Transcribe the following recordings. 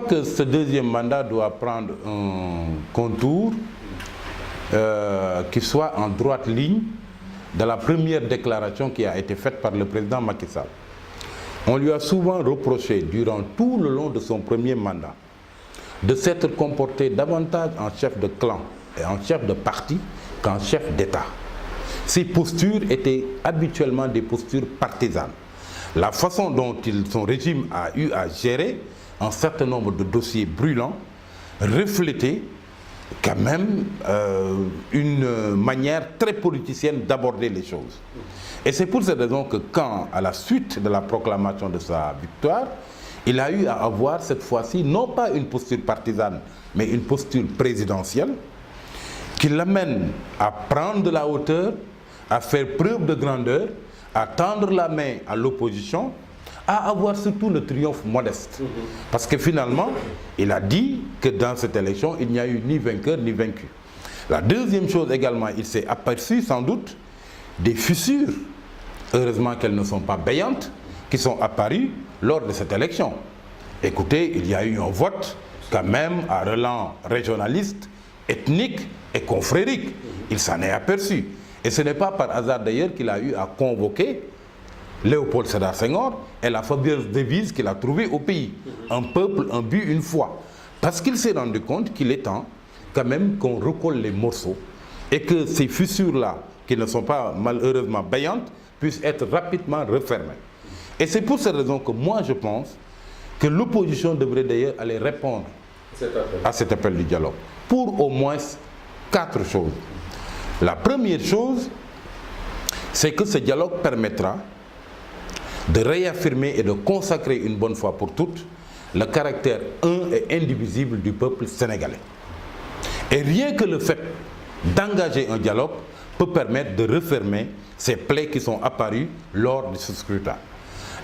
que ce deuxième mandat doit prendre un contour qui soit en droite ligne de la première déclaration qui a été faite par le président Macky Sall. On lui a souvent reproché, durant tout le long de son premier mandat, de s'être comporté davantage en chef de clan et en chef de parti qu'en chef d'État. Ses postures étaient habituellement des postures partisanes. La façon dont son régime a eu à gérer un certain nombre de dossiers brûlants reflétait quand même une manière très politicienne d'aborder les choses. Et c'est pour cette raison que quand, à la suite de la proclamation de sa victoire, il a eu à avoir cette fois-ci non pas une posture partisane, mais une posture présidentielle qui l'amène à prendre de la hauteur, à faire preuve de grandeur, à tendre la main à l'opposition, à avoir surtout le triomphe modeste. Parce que finalement, il a dit que dans cette élection, il n'y a eu ni vainqueur ni vaincu. La deuxième chose également, il s'est aperçu sans doute des fissures, heureusement qu'elles ne sont pas béantes, qui sont apparues lors de cette élection. Écoutez, il y a eu un vote quand même à relent régionaliste, ethnique et confrérique. Il s'en est aperçu. Et ce n'est pas par hasard d'ailleurs qu'il a eu à convoquer Léopold Sédar Senghor et la fabuleuse devise qu'il a trouvée au pays. Un peuple, un but, une foi. Parce qu'il s'est rendu compte qu'il est temps quand même qu'on recolle les morceaux et que ces fissures-là, qui ne sont pas malheureusement béantes, puissent être rapidement refermées. Et c'est pour cette raison que moi je pense que l'opposition devrait d'ailleurs aller répondre à cet appel du dialogue. Pour au moins 4 choses. La première chose, c'est que ce dialogue permettra de réaffirmer et de consacrer une bonne fois pour toutes le caractère un et indivisible du peuple sénégalais. Et rien que le fait d'engager un dialogue peut permettre de refermer ces plaies qui sont apparues lors de ce scrutin.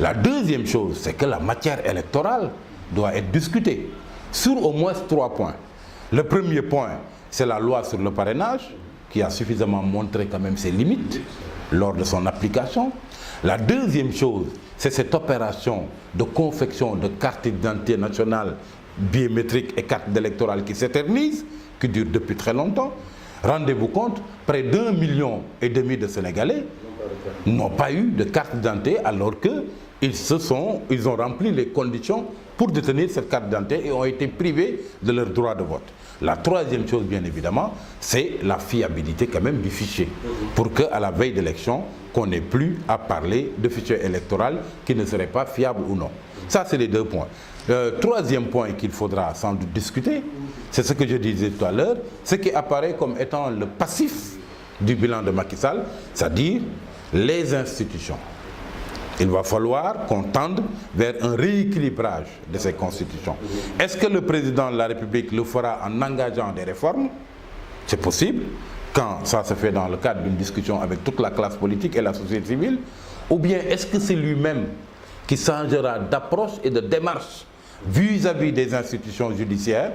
La deuxième chose, c'est que la matière électorale doit être discutée sur au moins 3 points. Le premier point, c'est la loi sur le parrainage, qui a suffisamment montré quand même ses limites lors de son application. La deuxième chose, c'est cette opération de confection de cartes d'identité nationale biométriques et cartes électorales qui s'éternisent, qui durent depuis très longtemps. Rendez-vous compte, près d'1,5 million de Sénégalais n'ont pas eu de carte d'identité alors qu'ils ont rempli les conditions pour détenir cette carte d'identité et ont été privés de leur droit de vote. La troisième chose, bien évidemment, c'est la fiabilité quand même du fichier. Pour qu'à la veille d'élection, qu'on n'ait plus à parler de fichier électoral qui ne serait pas fiable ou non. Ça, c'est les 2 points. Le troisième point qu'il faudra sans doute discuter, c'est ce que je disais tout à l'heure, ce qui apparaît comme étant le passif du bilan de Macky Sall, c'est-à-dire les institutions. Il va falloir qu'on tende vers un rééquilibrage de ces constitutions. Est-ce que le président de la République le fera en engageant des réformes? C'est possible, quand ça se fait dans le cadre d'une discussion avec toute la classe politique et la société civile, ou bien est-ce que c'est lui-même qui changera d'approche et de démarche vis-à-vis des institutions judiciaires,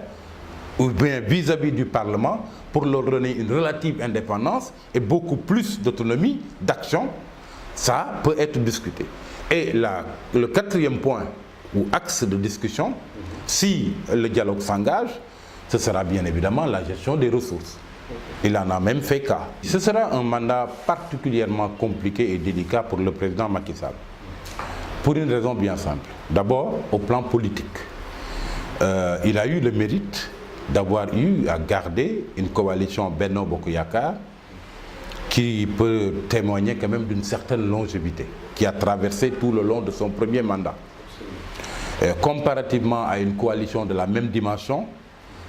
ou bien vis-à-vis du Parlement, pour leur donner une relative indépendance et beaucoup plus d'autonomie, d'action? Ça peut être discuté. Et le quatrième point, ou axe de discussion, si le dialogue s'engage, ce sera bien évidemment la gestion des ressources. Il en a même fait cas. Ce sera un mandat particulièrement compliqué et délicat pour le président Macky Sall. Pour une raison bien simple. D'abord, au plan politique. Il a eu le mérite d'avoir eu à garder une coalition Benno Bokk Yakaar qui peut témoigner quand même d'une certaine longévité, qui a traversé tout le long de son premier mandat. Comparativement à une coalition de la même dimension,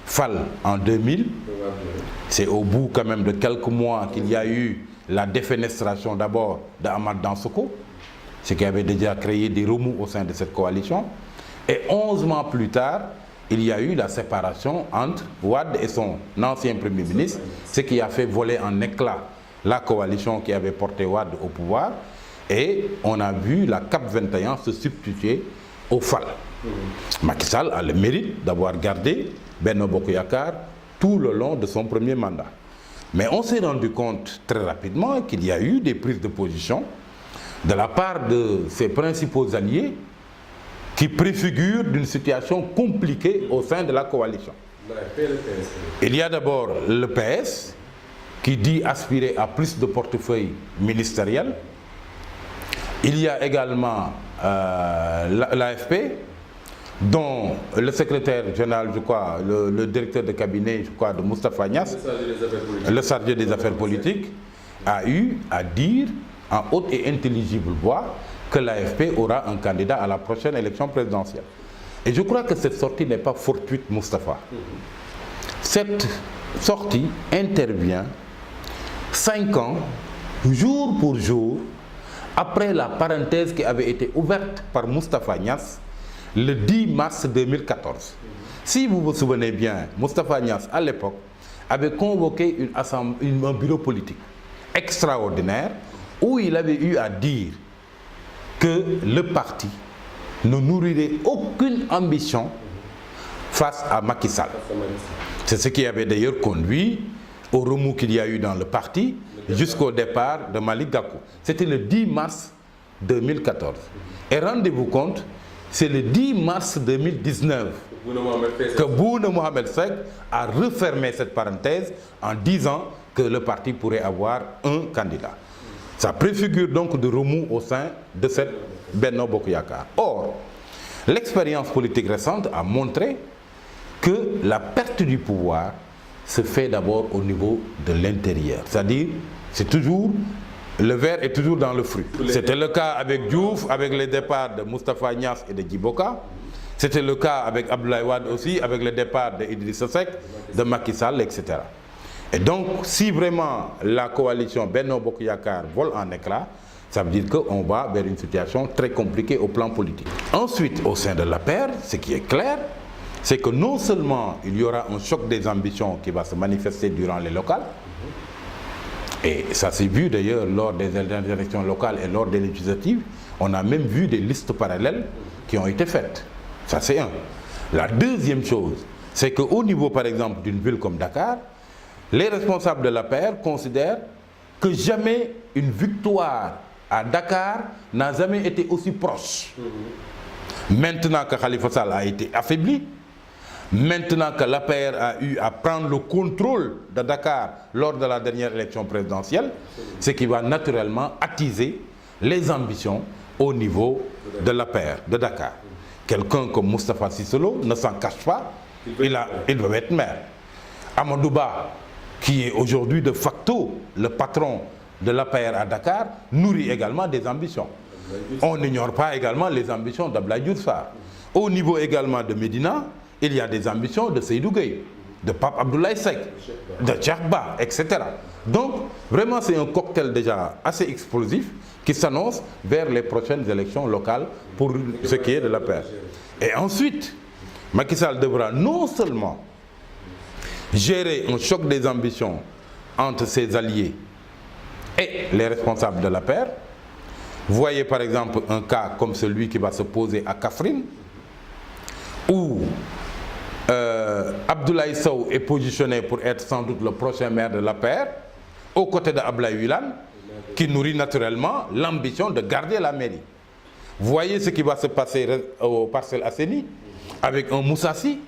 Fall en 2000, c'est au bout quand même de quelques mois qu'il y a eu la défenestration d'abord d'Amath Dansokho, ce qui avait déjà créé des remous au sein de cette coalition. Et 11 mois plus tard, il y a eu la séparation entre Wade et son ancien Premier ministre, ce qui a fait voler en éclats la coalition qui avait porté Wade au pouvoir, et on a vu la CAP 21 se substituer au Fall. Macky Sall a le mérite d'avoir gardé Benno Bokk Yakaar tout le long de son premier mandat. Mais on s'est rendu compte très rapidement qu'il y a eu des prises de position de la part de ses principaux alliés qui préfigure d'une situation compliquée au sein de la coalition. Il y a d'abord le PS, qui dit aspirer à plus de portefeuilles ministériels. Il y a également l'AFP, dont le secrétaire général, je crois, le directeur de cabinet, je crois, de Moustapha Niasse, le chargé des affaires politiques, a eu à dire en haute et intelligible voix que l'AFP aura un candidat à la prochaine élection présidentielle. Et je crois que cette sortie n'est pas fortuite, Moustapha. Cette sortie intervient 5 ans, jour pour jour, après la parenthèse qui avait été ouverte par Moustapha Niasse le 10 mars 2014. Si vous vous souvenez bien, Moustapha Niasse, à l'époque, avait convoqué un bureau politique extraordinaire où il avait eu à dire que le parti ne nourrirait aucune ambition face à Macky Sall. C'est ce qui avait d'ailleurs conduit au remous qu'il y a eu dans le parti jusqu'au départ de Malick Gakou. C'était le 10 mars 2014. Et rendez-vous compte, c'est le 10 mars 2019 que Bouna Mohamed Seck a refermé cette parenthèse en disant que le parti pourrait avoir un candidat. Ça préfigure donc de remous au sein de cette Benno Bokk Yakaar. Or, l'expérience politique récente a montré que la perte du pouvoir se fait d'abord au niveau de l'intérieur. C'est-à-dire, c'est toujours, le verre est toujours dans le fruit. C'était le cas avec Diouf, avec les départs de Moustapha Niasse et de Djiboka. C'était le cas avec Abdoulaye Wade aussi, avec le départ de Idrissa Seck, de Macky Sall, etc. Et donc, si vraiment la coalition Benno Bokk Yakaar vole en éclats, ça veut dire qu'on va vers une situation très compliquée au plan politique. Ensuite, au sein de l'APR, ce qui est clair, c'est que non seulement il y aura un choc des ambitions qui va se manifester durant les locales, et ça s'est vu d'ailleurs lors des élections locales et lors des législatives, on a même vu des listes parallèles qui ont été faites. Ça c'est un. La deuxième chose, c'est qu'au niveau par exemple d'une ville comme Dakar, les responsables de l'APR considèrent que jamais une victoire à Dakar n'a jamais été aussi proche. Maintenant que Khalifa Sall a été affaibli, maintenant que l'APR a eu à prendre le contrôle de Dakar lors de la dernière élection présidentielle, ce qui va naturellement attiser les ambitions au niveau de l'APR de Dakar. Quelqu'un comme Moustapha Cissé Lo ne s'en cache pas, il veut être maire. Amadou Ba, qui est aujourd'hui de facto le patron de l'APR à Dakar, nourrit également des ambitions. On n'ignore pas également les ambitions d'Abdoulaye Diouf Sarr. Au niveau également de Médina, il y a des ambitions de Seydou Gueye, de Pape Abdoulaye Seck, de Cheikh Ba, etc. Donc, vraiment, c'est un cocktail déjà assez explosif qui s'annonce vers les prochaines élections locales pour ce qui est de l'APR. Et ensuite, Macky Sall devra non seulement gérer un choc des ambitions entre ses alliés et les responsables de l'APR. Voyez par exemple un cas comme celui qui va se poser à Kaffrine, où Abdoulaye Sow est positionné pour être sans doute le prochain maire de l'APR, aux côtés d'Abdoulaye Wilane, qui nourrit naturellement l'ambition de garder la mairie. Voyez ce qui va se passer au Parcelles Assainies, avec un Moussassi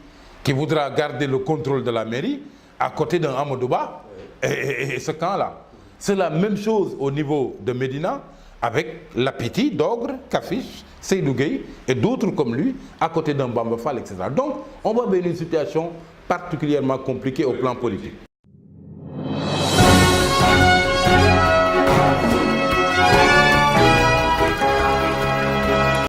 qui voudra garder le contrôle de la mairie à côté d'un Amadou Ba et ce camp-là. C'est la même chose au niveau de Médina avec Lapiti, Dogre, Kafiche, Seydou Gueye et d'autres comme lui à côté d'un Bamba Fall, etc. Donc on va vers une situation particulièrement compliquée au plan politique.